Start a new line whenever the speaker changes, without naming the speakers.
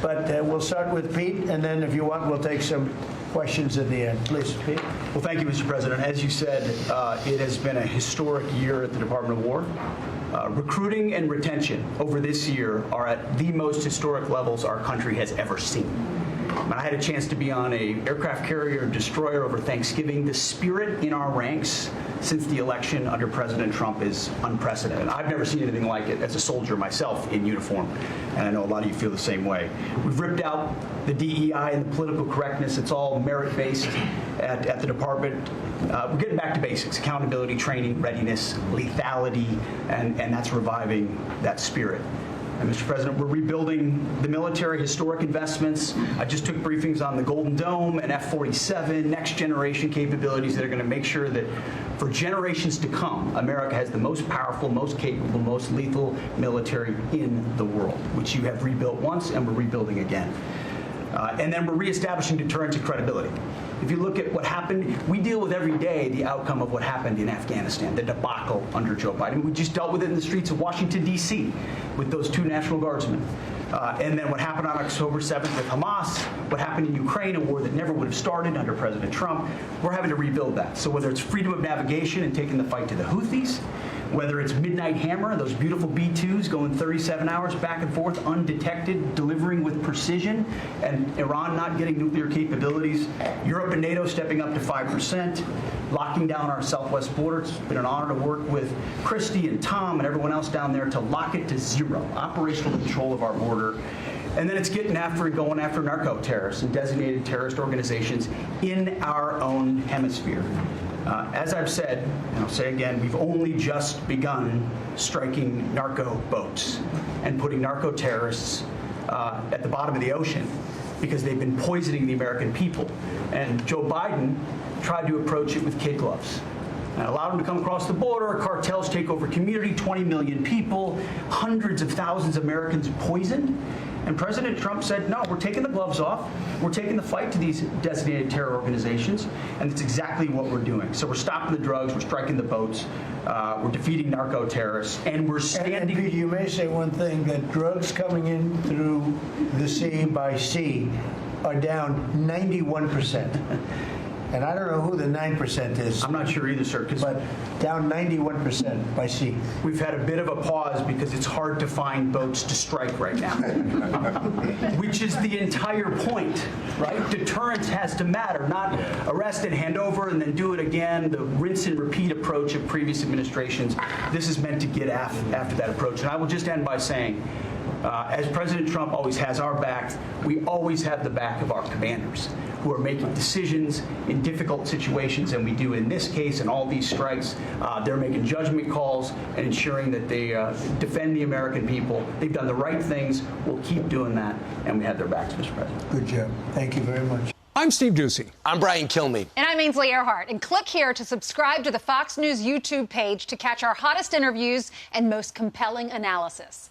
But we'll start with Pete, and then if you want, we'll take some questions at the end. Please, Pete.
Well, thank you, Mr. President. As you said, it has been a historic year at the Department of War. Recruiting and retention over this year are at the most historic levels our country has ever seen. When I had a chance to be on an aircraft carrier destroyer over Thanksgiving, the spirit in our ranks since the election under President Trump is unprecedented. I've never seen anything like it as a soldier myself in uniform, and I know a lot of you feel the same way. We've ripped out the DEI and the political correctness. It's all merit-based at the department. We're getting back to basics: accountability, training, readiness, lethality, and that's reviving that spirit. And Mr. President, we're rebuilding the military, historic investments. I just took briefings on the Golden Dome and F-47, next generation capabilities that are going to make sure that for generations to come, America has the most powerful, most capable, most lethal military in the world, which you have rebuilt once and we're rebuilding again. And then we're reestablishing deterrence and credibility. If you look at what happened, we deal with every day the outcome of what happened in Afghanistan, the debacle under Joe Biden. We just dealt with it in the streets of Washington, D.C. with those 2 National Guardsmen. And then what happened on October 7th with Hamas, what happened in Ukraine, a war that never would have started under President Trump. We're having to rebuild that. So whether it's freedom of navigation and taking the fight to the Houthis, whether it's Midnight Hammer, those beautiful B-2s going 37 hours back and forth undetected, delivering with precision, and Iran not getting nuclear capabilities, Europe and NATO stepping up to 5%, locking down our southwest border. It's been an honor to work with Christy and Tom and everyone else down there to lock it to 0, operational control of our border. And then it's getting after and going after narco-terrorists and designated terrorist organizations in our own hemisphere. As I've said, and I'll say again, we've only just begun striking narco boats and putting narco-terrorists at the bottom of the ocean because they've been poisoning the American people. And Joe Biden tried to approach it with kid gloves and allowed them to come across the border. Cartels take over community, 20 million people, hundreds of thousands of Americans poisoned. And President Trump said, no, we're taking the gloves off. We're taking the fight to these designated terror organizations, and it's exactly what we're doing. So we're stopping the drugs, we're striking the boats, we're defeating narco-terrorists, and we're standing...
And you may say one thing, that drugs coming in through the sea by sea are down 91%. And I don't know who the 9% is.
I'm not sure either, sir.
But down 91% by sea.
We've had a bit of a pause because it's hard to find boats to strike right now. Which is the entire point, right? Deterrence has to matter, not arrest and hand over and then do it again, the rinse and repeat approach of previous administrations. This is meant to get after that approach. And I will just end by saying, as President Trump always has our back, we always have the back of our commanders who are making decisions in difficult situations, and we do in this case and all these strikes. They're making judgment calls and ensuring that they defend the American people. They've done the right things. We'll keep doing that, and we have their backs, Mr. President.
Good job. Thank you very much.
I'm Steve Ducey.
I'm Brian Kilmeade.
And I'm Ainsley Earhart. And click here to subscribe to the Fox News YouTube page to catch our hottest interviews and most compelling analysis.